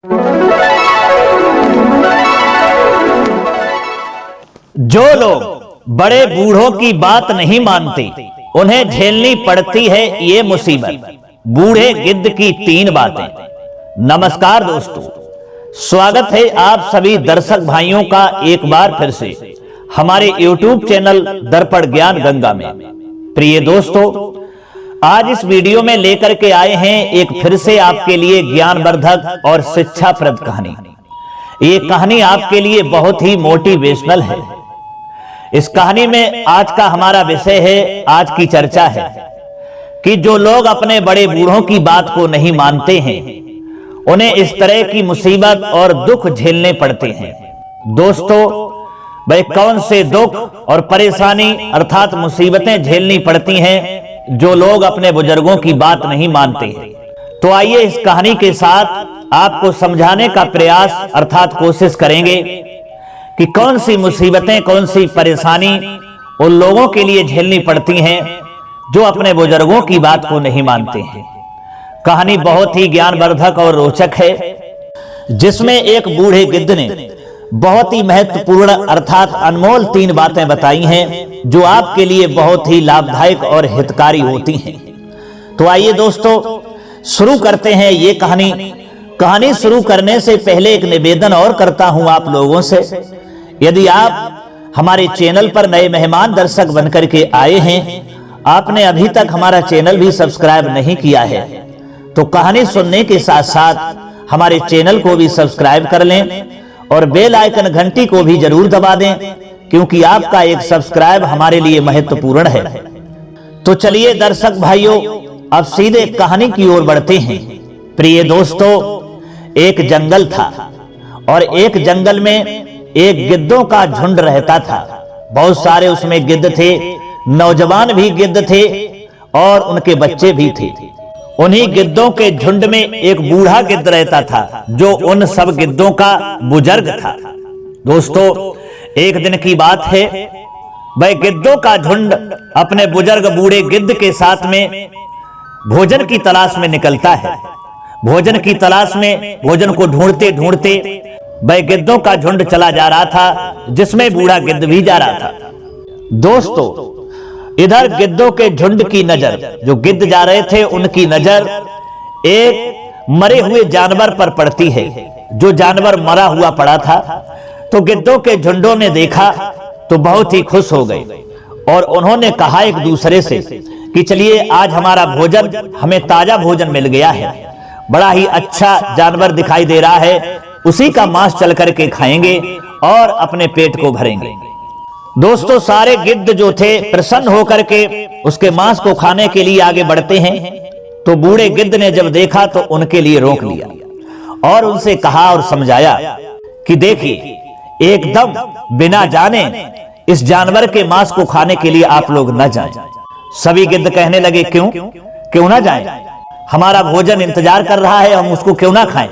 जो लोग बड़े बूढ़ों की बात नहीं मानते उन्हें झेलनी पड़ती है ये मुसीबत। बूढ़े गिद्ध की 3 बातें। नमस्कार दोस्तों, स्वागत है आप सभी दर्शक भाइयों का एक बार फिर से हमारे YouTube चैनल दर्पण ज्ञान गंगा में। प्रिय दोस्तों, आज इस वीडियो में लेकर के आए हैं एक फिर से आपके लिए ज्ञानवर्धक और शिक्षाप्रद कहानी। ये कहानी आपके लिए बहुत ही मोटिवेशनल है। इस कहानी में आज का हमारा विषय है, आज की चर्चा है कि जो लोग अपने बड़े बूढ़ों की बात को नहीं मानते हैं उन्हें इस तरह की मुसीबत और दुख झेलने पड़ते हैं। दोस्तों, भाई कौन से दुख और परेशानी अर्थात मुसीबतें झेलनी पड़ती हैं जो लोग अपने बुजुर्गों की बात नहीं मानते हैं। तो आइए इस कहानी के साथ आपको समझाने का प्रयास अर्थात कोशिश करेंगे कि कौन सी मुसीबतें, कौन सी परेशानी उन लोगों के लिए झेलनी पड़ती हैं जो अपने बुजुर्गों की बात को नहीं मानते हैं। कहानी बहुत ही ज्ञानवर्धक और रोचक है, जिसमें एक बूढ़े गिद्ध ने बहुत ही महत्वपूर्ण अर्थात अनमोल 3 बातें बताई हैं जो आपके लिए बहुत ही लाभदायक और हितकारी होती हैं। तो आइए दोस्तों शुरू करते हैं ये कहानी शुरू करने से पहले एक निवेदन और करता हूं आप लोगों से। यदि आप हमारे चैनल पर नए मेहमान दर्शक बनकर के आए हैं, आपने अभी तक हमारा चैनल भी सब्सक्राइब नहीं किया है, तो कहानी सुनने के साथ साथ हमारे चैनल को भी सब्सक्राइब कर लें और बेल आइकन घंटी को भी जरूर दबा दें, क्योंकि आपका एक सब्सक्राइब हमारे लिए महत्वपूर्ण है। तो चलिए दर्शक भाइयों, अब सीधे कहानी की ओर बढ़ते हैं। प्रिय दोस्तों, एक जंगल था और एक जंगल में एक गिद्धों का झुंड रहता था। बहुत सारे उसमें गिद्ध थे, नौजवान भी गिद्ध थे और उनके बच्चे भी थे। उन्हीं गिद्धों के झुंड में एक बूढ़ा गिद्ध रहता था जो उन सब गिद्धों का बुजुर्ग था। दोस्तों, एक दिन की बात है, वह गिद्धों का झुंड अपने बुजुर्ग बूढ़े गिद्ध के साथ में भोजन की तलाश में निकलता है। भोजन की तलाश में भोजन को ढूंढते ढूंढते वह गिद्धों का झुंड चला जा रहा था, जिसमें बूढ़ा गिद्ध भी जा रहा था। दोस्तों, इधर गिद्धों के झुंड की नजर, जो गिद्ध जा रहे थे उनकी नजर एक मरे हुए जानवर पर पड़ती है। जो जानवर मरा हुआ पड़ा था, तो गिद्धों के झुंडों ने देखा तो बहुत ही खुश हो गए और उन्होंने कहा एक दूसरे से कि चलिए आज हमारा भोजन, हमें ताजा भोजन मिल गया है, बड़ा ही अच्छा जानवर दिखाई दे रहा है, उसी का मांस चल करके खाएंगे और अपने पेट को भरेंगे। दोस्तों, सारे गिद्ध जो थे प्रसन्न होकर के उसके मांस को खाने के लिए आगे बढ़ते हैं। तो बूढ़े गिद्ध ने जब देखा तो उनके लिए रोक लिया और उनसे कहा और समझाया कि देखिए, एकदम बिना जाने इस जानवर के मांस को खाने के लिए आप लोग न जाएं। सभी गिद्ध कहने लगे, क्यों ना जाएं? हमारा भोजन इंतजार कर रहा है, हम उसको क्यों ना खाएं?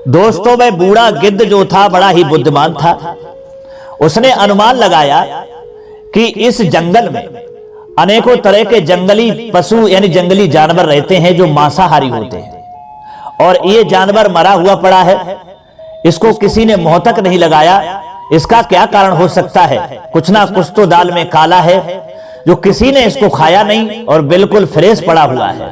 दोस्तों, वह बूढ़ा गिद्ध जो था बड़ा ही बुद्धिमान था। उसने अनुमान लगाया कि इस जंगल में अनेकों तरह के जंगली पशु यानी जंगली जानवर रहते हैं जो मांसाहारी होते हैं और ये जानवर मरा हुआ पड़ा है, इसको किसी ने मुंह तक नहीं लगाया। इसका क्या कारण हो सकता है? कुछ ना कुछ तो दाल में काला है जो किसी ने इसको खाया नहीं और बिल्कुल फ्रेश पड़ा हुआ है।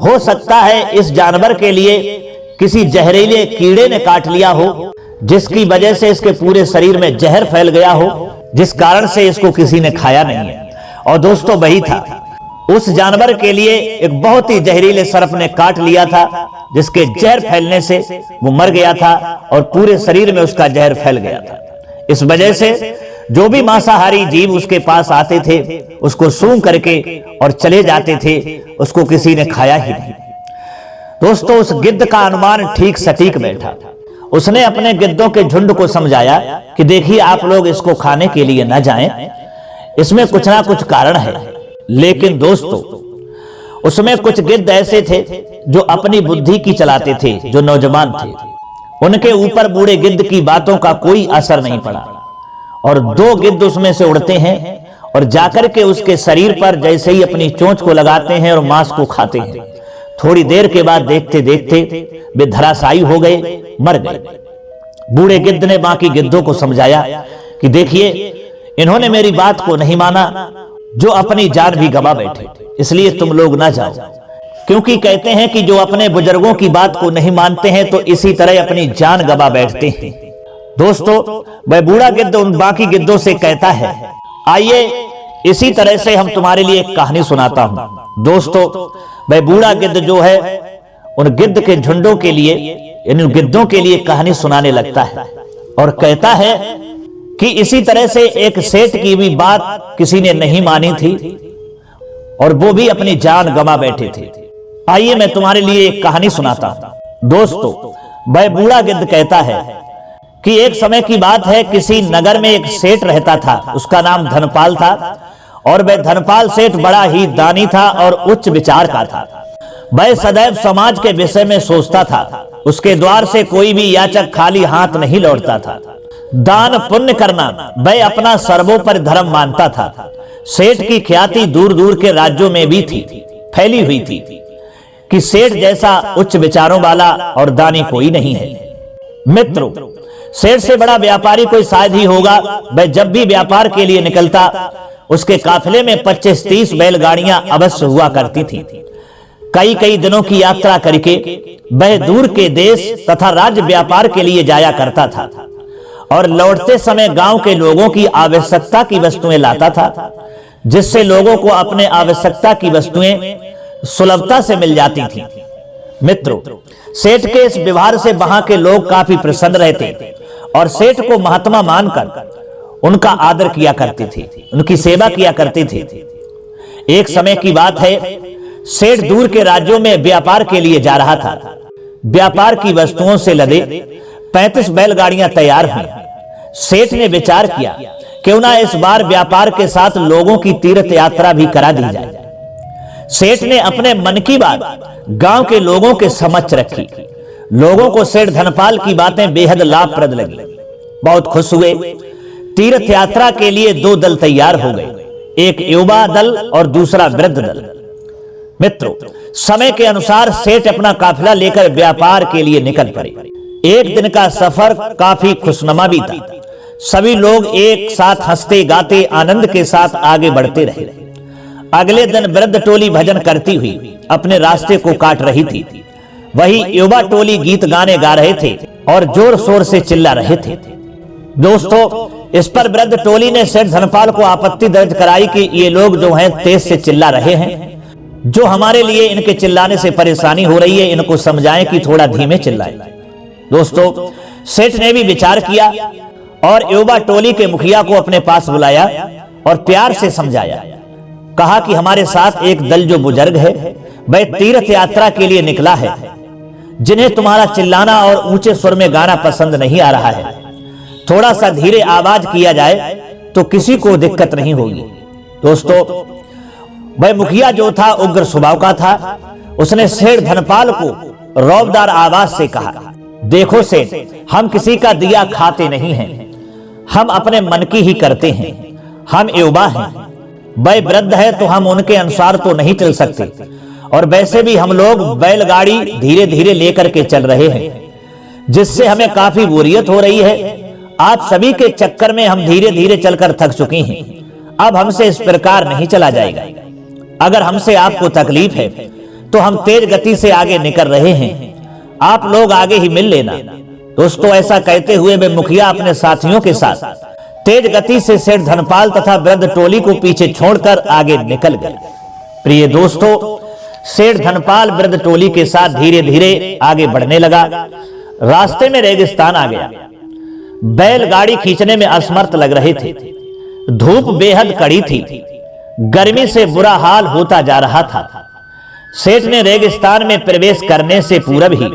हो सकता है इस जानवर के लिए किसी जहरीले कीड़े ने काट लिया हो, जिसकी वजह से इसके पूरे शरीर में जहर फैल गया हो, जिस कारण से इसको किसी ने खाया नहीं है। और दोस्तों, वही था, उस जानवर के लिए एक बहुत ही जहरीले सर्प ने काट लिया था, जिसके जहर फैलने से वो मर गया था और पूरे शरीर में उसका जहर फैल गया था। इस वजह से जो भी मांसाहारी जीव उसके पास आते थे उसको सूंघ करके और चले जाते थे, उसको किसी ने खाया ही नहीं। दोस्तों, उस गिद्ध का अनुमान ठीक सटीक बैठा। उसने अपने गिद्धों के झुंड को समझाया कि देखिए, आप लोग इसको खाने के लिए न जाएं, इसमें कुछ ना कुछ कारण है। लेकिन दोस्तों, उसमें कुछ गिद्ध ऐसे थे जो अपनी बुद्धि की चलाते थे, जो नौजवान थे। उनके ऊपर बूढ़े गिद्ध की बातों का कोई असर नहीं पड़ा और 2 गिद्ध उसमें से उड़ते हैं और जाकर के उसके शरीर पर जैसे ही अपनी चोंच को लगाते हैं और मांस को खाते हैं, थोड़ी देर के बाद देखते देखते वे धराशायी हो गए, मर गए। बूढ़े गिद्ध ने बाकी गिद्धों को समझाया कि देखिए, इन्होंने मेरी बात को नहीं माना, जो अपनी जान भी गवा बैठे, इसलिए तुम लोग ना जाओ। क्योंकि कहते हैं कि जो अपने बुजुर्गों की बात को नहीं मानते हैं तो इसी तरह अपनी जान गवा बैठते हैं। दोस्तों, वह बूढ़ा गिद्ध उन बाकी गिद्धों से कहता है, आइए इसी तरह से हम तुम्हारे लिए एक कहानी सुनाता हूं। दोस्तों, वह बूढ़ा गिद्ध जो है उन गिद्ध के झुंडों के लिए, इन गिद्धों के लिए कहानी सुनाने लगता है और कहता है कि इसी तरह से एक सेठ की भी बात किसी ने नहीं मानी थी और वो भी अपनी जान गंवा बैठे थे। आइए मैं तुम्हारे लिए एक कहानी सुनाता हूं। दोस्तों, वह बूढ़ा गिद्ध कहता है कि एक समय की बात है, किसी नगर में एक सेठ रहता था, उसका नाम धनपाल था और वह धनपाल सेठ बड़ा ही दानी था और उच्च विचार का था। वह सदैव समाज के विषय में सोचता था। उसके द्वार से कोई भी याचक खाली हाथ नहीं लौटता था। दान पुण्य करना वह अपना सर्वोपरि धर्म मानता था। सेठ की ख्याति दूर दूर के राज्यों में भी थी, फैली हुई थी कि सेठ जैसा उच्च विचारों वाला और दानी कोई नहीं है। मित्रों, सेठ से बड़ा व्यापारी कोई शायद ही होगा। वह जब भी व्यापार के लिए निकलता, उसके काफिले में 25-30 बैलगाड़ियां अवश्य हुआ करती थी। कई कई दिनों की यात्रा करके वह दूर के देश तथा राज्य व्यापार के लिए जाया करता था और लौटते समय गांव के लोगों की आवश्यकता की वस्तुएं लाता था, जिससे लोगों को अपने आवश्यकता की वस्तुएं सुलभता से मिल जाती थी। मित्रों, सेठ के इस व्यवहार से वहां के लोग काफी प्रसन्न रहते और सेठ को महात्मा मानकर उनका आदर किया करते थे, उनकी सेवा किया करते थे। एक समय की बात है, सेठ दूर के राज्यों में व्यापार के लिए जा रहा था। व्यापार की वस्तुओं से लदे 35 बैलगाड़ियां तैयार हुई। सेठ ने विचार किया, क्यों ना इस बार व्यापार के साथ लोगों की तीर्थ यात्रा भी करा दी जाए। सेठ ने अपने मन की बात गांव के लोगों के समक्ष रखी। लोगों को सेठ धनपाल की बातें बेहद लाभप्रद लगी, बहुत खुश हुए। तीर्थ यात्रा के लिए 2 दल तैयार हो गए, एक युवा दल और दूसरा वृद्ध दल। मित्रों, समय के अनुसार सेठ अपना काफिला लेकर व्यापार के लिए निकल पड़े। एक दिन का सफर काफी खुशनुमा बीता। सभी लोग एक साथ हंसते गाते आनंद के साथ आगे बढ़ते रहे। अगले दिन वृद्ध टोली भजन करती हुई अपने रास्ते को काट रही थी। वही युवा टोली गीत गाने गा रहे थे और जोर शोर से चिल्ला रहे थे। दोस्तों, इस पर वृद्ध टोली ने सेठ धनपाल को आपत्ति दर्ज कराई कि ये लोग जो हैं तेज से चिल्ला रहे हैं, जो हमारे लिए इनके चिल्लाने से परेशानी हो रही है, इनको समझाएं कि थोड़ा धीमे चिल्लाएं। दोस्तों, सेठ ने भी विचार किया और युवा टोली के मुखिया को अपने पास बुलाया और प्यार से समझाया। कहा कि हमारे साथ एक दल जो बुजुर्ग है, वह तीर्थ यात्रा के लिए निकला है, जिन्हें तुम्हारा चिल्लाना और ऊंचे स्वर में गाना पसंद नहीं आ रहा है। थोड़ा सा धीरे आवाज किया जाए तो किसी को दिक्कत नहीं होगी। दोस्तों, वह मुखिया जो था उग्र स्वभाव का था। उसने सेठ धनपाल को रौबदार आवाज से कहा, देखो सेठ, हम किसी का दिया खाते नहीं हैं, हम अपने मन की ही करते हैं। हम युवा हैं, वह वृद्ध है तो हम उनके अनुसार तो नहीं चल सकते, और वैसे भी हम लोग बैलगाड़ी धीरे धीरे लेकर के चल रहे हैं, जिससे हमें काफी बोरियत हो रही है। आप सभी के चक्कर में हम धीरे धीरे चलकर थक चुके हैं। अब हमसे इस प्रकार नहीं चला जाएगा। अगर हमसे आपको तकलीफ है तो हम तेज गति से आगे निकल रहे हैं, आप लोग आगे ही मिल लेना। दोस्तों, ऐसा कहते हुए वे मुखिया अपने साथियों के साथ तेज गति से सेठ धनपाल तथा वृद्ध टोली को पीछे छोड़कर आगे निकल गए। प्रिय दोस्तों, सेठ धनपाल वृद्ध टोली के साथ धीरे धीरे आगे बढ़ने लगा। रास्ते में रेगिस्तान आ गया। बैलगाड़ी खींचने में असमर्थ लग रहे थे। धूप बेहद कड़ी थी, गर्मी से बुरा हाल होता जा रहा था। सेठ ने रेगिस्तान में प्रवेश करने से पूर्व ही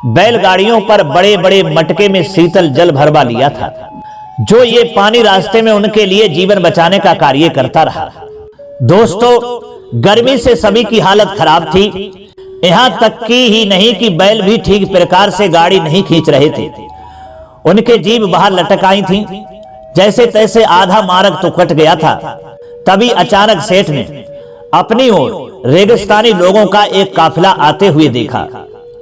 बैलगाड़ियों पर बड़े बड़े मटके में शीतल जल भरवा लिया था, जो ये पानी रास्ते में उनके लिए जीवन बचाने का कार्य करता रहा। दोस्तों, गर्मी से सभी की हालत खराब थी। यहां तक की ही नहीं कि बैल भी ठीक प्रकार से गाड़ी नहीं खींच रहे थे। उनके जीभ बाहर लटक आई थी, जैसे तैसे आधा मार्ग तो कट गया था। तभी अचानक सेठ ने अपनी ओर रेगिस्तानी लोगों का एक काफिला आते हुए देखा।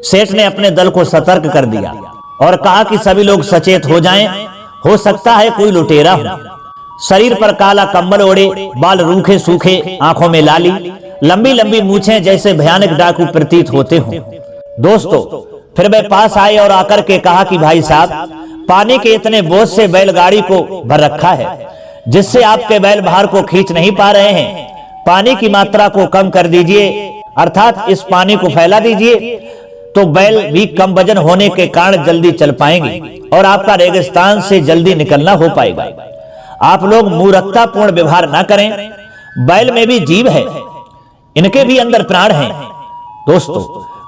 सेठ ने अपने दल को सतर्क कर दिया और कहा कि सभी लोग सचेत हो जाएं, हो सकता है कोई लुटेरा हो। शरीर पर काला कंबल ओढ़े, बाल रूखे सूखे, आंखों में लाली, लंबी लंबी मूछें जैसे भयानक डाकू प्रतीत होते हों। दोस्तों, फिर वे पास आए और आकर के कहा कि भाई साहब, पानी के इतने बोझ से बैलगाड़ी को भर रखा है जिससे आपके बैल भार को खींच नहीं पा रहे हैं। पानी की मात्रा को कम कर दीजिए, अर्थात इस पानी को फैला दीजिए, तो बैल भी कम वजन होने के कारण जल्दी चल पाएंगे और आपका रेगिस्तान से जल्दी निकलना हो पाएगा। आप लोग मूर्खतापूर्ण व्यवहार ना करें, बैल में भी जीव है, इनके भी अंदर प्राण हैं। दोस्तों,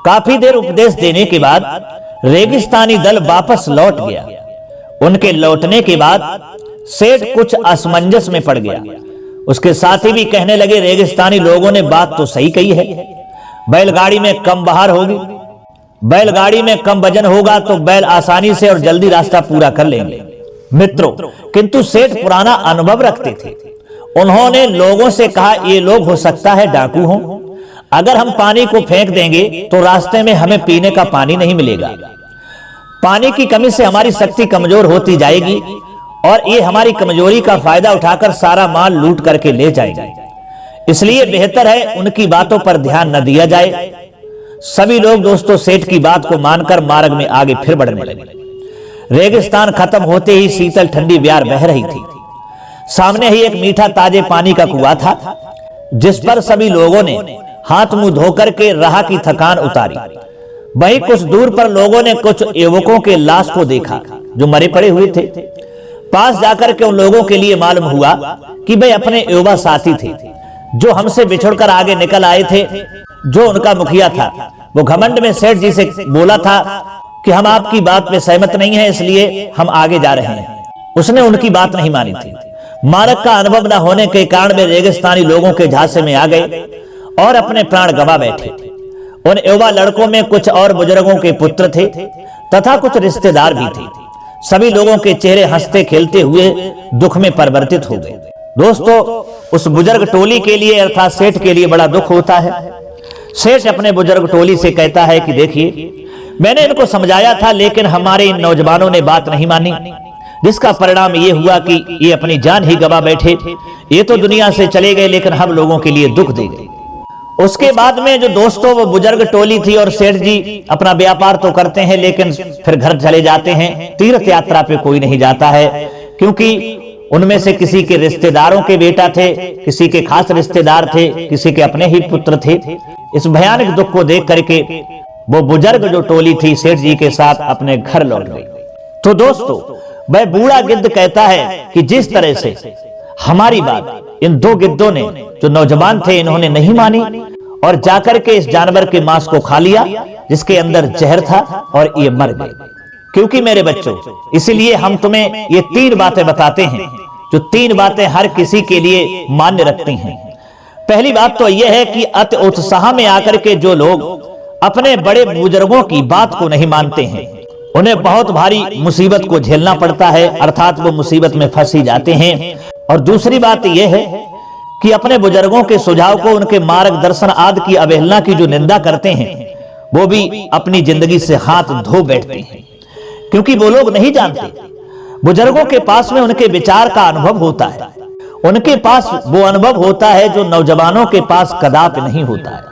काफी देर उपदेश देने के बाद रेगिस्तानी दल वापस लौट गया। उनके लौटने के बाद सेठ कुछ असमंजस में पड़ गया। उसके साथी भी कहने लगे, रेगिस्तानी लोगों ने बात तो सही कही है, बैलगाड़ी में कम बाहर होगी, बैलगाड़ी में कम वजन होगा तो बैल आसानी से और जल्दी रास्ता पूरा कर लेंगे। मित्रों, किंतु सेठ पुराना अनुभव रखते थे। उन्होंने लोगों से कहा, ये लोग हो सकता है डाकू हों, अगर हम पानी को फेंक देंगे तो रास्ते में हमें पीने का पानी नहीं मिलेगा। पानी की कमी से हमारी शक्ति कमजोर होती जाएगी और ये हमारी कमजोरी का फायदा उठाकर सारा माल लूट करके ले जाएंगे। इसलिए बेहतर है उनकी बातों पर ध्यान न दिया जाए। सभी लोग दोस्तों सेठ की बात को मानकर मार्ग में आगे फिर बढ़ने लगे। रेगिस्तान खत्म होते ही शीतल ठंडी ब्यार बह रही थी। सामने ही एक मीठा ताजे पानी का कुआं था, जिस पर सभी लोगों ने हाथ मुंह धोकर के राह की थकान उतारी। वहीं कुछ दूर पर लोगों ने कुछ युवकों के लाश को देखा जो मरे पड़े हुए थे। पास जाकर के उन लोगों के लिए मालूम हुआ कि वे अपने युवा साथी थे जो हमसे बिछुड़कर आगे निकल आए थे। जो उनका मुखिया था वो घमंड में सेठ जी से बोला था कि हम आपकी बात में सहमत नहीं है, इसलिए हम आगे जा रहे हैं। उसने उनकी बात नहीं मानी थी। मार्ग का अनुभव न होने के कारण वे रेगिस्तानी लोगों के झांसे में आ गए और अपने प्राण गंवा बैठे। उन युवा लड़कों में कुछ और बुजुर्गों के पुत्र थे तथा कुछ रिश्तेदार भी थे। सभी लोगों के चेहरे हंसते खेलते हुए दुख में परिवर्तित हो गए। दोस्तों, उस बुजुर्ग टोली के लिए अर्थात सेठ के लिए बड़ा दुख होता है। सेठ अपने बुजुर्ग टोली से कहता है कि देखिए, मैंने इनको समझाया था लेकिन हमारे इन नौजवानों ने बात नहीं मानी, जिसका परिणाम ये हुआ कि ये अपनी जान ही गवा बैठे। ये तो दुनिया से चले गए लेकिन हम लोगों के लिए दुख दे गए। उसके बाद में जो दोस्तों वो बुजुर्ग टोली थी और सेठ जी अपना व्यापार तो करते हैं लेकिन फिर घर चले जाते हैं। तीर्थ यात्रा पे कोई नहीं जाता है, क्योंकि उनमें से किसी के रिश्तेदारों के बेटा थे, किसी के खास रिश्तेदार थे, किसी के अपने ही पुत्र थे। इस भयानक दुख को देख करके वो बुजुर्ग जो टोली थी सेठ जी के साथ अपने घर लौट गई। तो दोस्तों, वह बूढ़ा गिद्ध कहता है कि जिस तरह से हमारी बात इन दो गिद्धों ने, जो नौजवान थे, इन्होंने नहीं मानी और जाकर के इस जानवर के मांस को खा लिया जिसके अंदर जहर था और ये मर गए। क्योंकि मेरे बच्चों, इसलिए हम तुम्हें ये 3 बातें बताते हैं, जो 3 बातें हर किसी के लिए मान्य रखती हैं। पहली बात तो यह है कि अति उत्साह में आकर के जो लोग अपने बड़े बुजुर्गों की बात को नहीं मानते हैं, उन्हें बहुत भारी मुसीबत को झेलना पड़ता है, अर्थात वो मुसीबत में फंस ही जाते हैं। और दूसरी बात यह है कि अपने बुजुर्गों के सुझाव को, उनके मार्गदर्शन आदि की अवहेलना की जो निंदा करते हैं, वो भी अपनी जिंदगी से हाथ धो बैठते हैं, क्योंकि वो लोग नहीं जानते। बुजुर्गों के पास में उनके विचार का अनुभव होता है, उनके पास वो अनुभव होता है जो नौजवानों के पास कदापि नहीं होता है।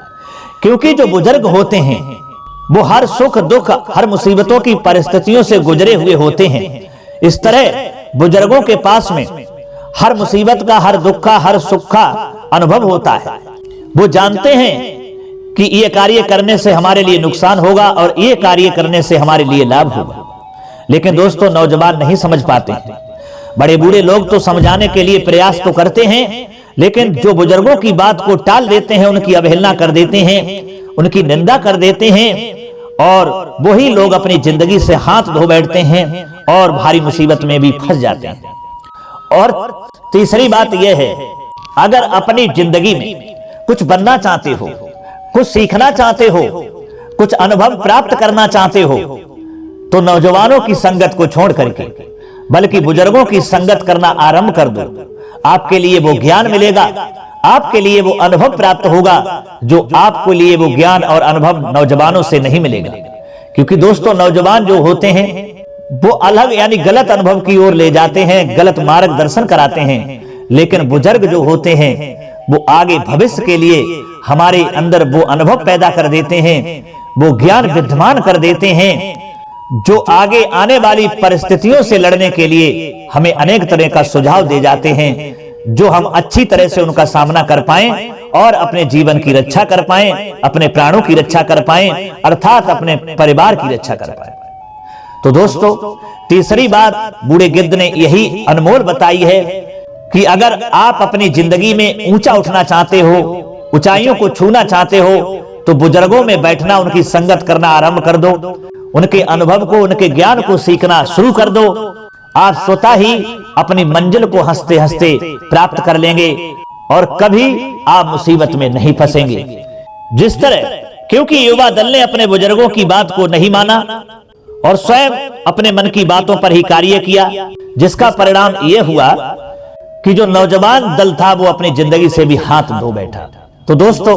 क्योंकि जो बुजुर्ग होते हैं वो हर सुख दुख, हर मुसीबतों की परिस्थितियों से गुजरे हुए होते हैं। इस तरह बुजुर्गों के पास में हर मुसीबत का, हर दुख का, हर सुख का अनुभव होता है। वो जानते हैं कि ये कार्य करने से हमारे लिए नुकसान होगा और ये कार्य करने से हमारे लिए लाभ होगा। लेकिन दोस्तों, नौजवान नहीं समझ पाते हैं। बड़े बूढ़े लोग तो समझाने के लिए प्रयास तो करते हैं, लेकिन जो बुजुर्गों की बात को टाल देते हैं, उनकी अवहेलना कर देते हैं, उनकी निंदा कर देते हैं, और वही लोग अपनी जिंदगी से हाथ धो बैठते हैं और भारी मुसीबत में भी फंस जाते हैं। और तीसरी बात यह है, अगर अपनी जिंदगी में कुछ बनना चाहते हो, कुछ सीखना चाहते हो, कुछ अनुभव प्राप्त करना चाहते हो, तो नौजवानों की संगत को छोड़ करके बल्कि बुजुर्गों की संगत करना आरंभ कर दो। आपके लिए वो ज्ञान मिलेगा, आपके लिए वो अनुभव प्राप्त होगा जो आपके लिए वो ज्ञान और अनुभव नौजवानों से नहीं मिलेगा। क्योंकि दोस्तों नौजवान जो होते हैं वो अलग यानी गलत अनुभव की ओर ले जाते हैं, गलत मार्गदर्शन कराते हैं। लेकिन बुजुर्ग जो होते हैं वो आगे भविष्य के लिए हमारे अंदर वो अनुभव पैदा कर देते हैं, वो ज्ञान विद्यमान कर देते हैं जो आगे आने वाली परिस्थितियों से लड़ने के लिए हमें अनेक तरह का सुझाव दे जाते हैं, जो हम अच्छी तरह से उनका सामना कर पाएं और अपने जीवन की रक्षा कर पाएं, अपने प्राणों की रक्षा कर पाएं, अर्थात अपने परिवार की रक्षा कर पाएं। तो दोस्तों तीसरी बात बूढ़े गिद्ध ने यही अनमोल बताई है कि अगर आप अपनी जिंदगी में ऊंचा उठना चाहते हो, ऊंचाइयों को छूना चाहते हो, तो बुजुर्गों में बैठना, उनकी संगत करना आरंभ कर दो, उनके अनुभव को, उनके ज्ञान को सीखना शुरू कर दो। आप स्वतः ही अपनी मंजिल को हंसते हंसते प्राप्त कर लेंगे और कभी आप मुसीबत में नहीं फंसेंगे। जिस तरह क्योंकि युवा दल ने अपने बुजुर्गों की बात को नहीं माना और स्वयं अपने मन की बातों पर ही कार्य किया, जिसका परिणाम यह हुआ कि जो नौजवान दल था वो अपनी जिंदगी से भी हाथ धो बैठा। तो दोस्तों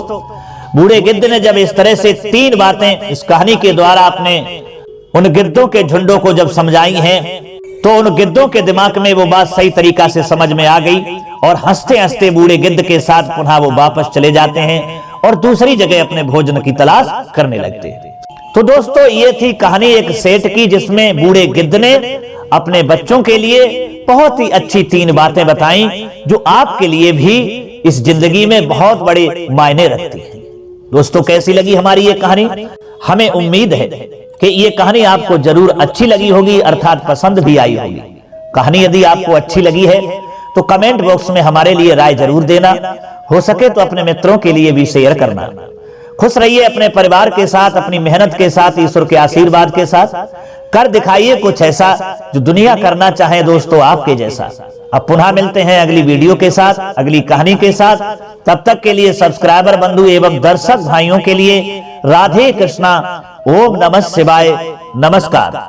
बूढ़े गिद्ध ने जब इस तरह से 3 बातें इस कहानी के द्वारा अपने उन गिद्धों के झुंडों को जब समझाई हैं, तो उन गिद्धों के दिमाग में वो बात सही तरीका से समझ में आ गई और हंसते हंसते बूढ़े गिद्ध के साथ पुनः वो वापस चले जाते हैं और दूसरी जगह अपने भोजन की तलाश करने लगते हैं। तो दोस्तों ये थी कहानी एक सेठ की, जिसमें बूढ़े गिद्ध ने अपने बच्चों के लिए बहुत ही अच्छी 3 बातें बताई जो आपके लिए भी इस जिंदगी में बहुत बड़े मायने रखती है। दोस्तों कैसी लगी हमारी ये कहानी? हमें उम्मीद है कि ये कहानी आपको जरूर अच्छी लगी होगी, अर्थात पसंद भी आई होगी। कहानी यदि आपको अच्छी लगी है तो कमेंट बॉक्स में हमारे लिए राय जरूर देना, हो सके तो अपने मित्रों के लिए भी शेयर करना। खुश रहिए अपने परिवार के साथ, अपनी मेहनत के साथ, ईश्वर के आशीर्वाद के साथ। कर दिखाइए कुछ ऐसा जो दुनिया करना चाहे दोस्तों आपके जैसा। अब पुनः मिलते हैं अगली वीडियो के साथ, अगली कहानी के साथ। तब तक के लिए सब्सक्राइबर बंधु एवं दर्शक भाइयों के लिए राधे कृष्णा, ओम नमः शिवाय, नमस्कार।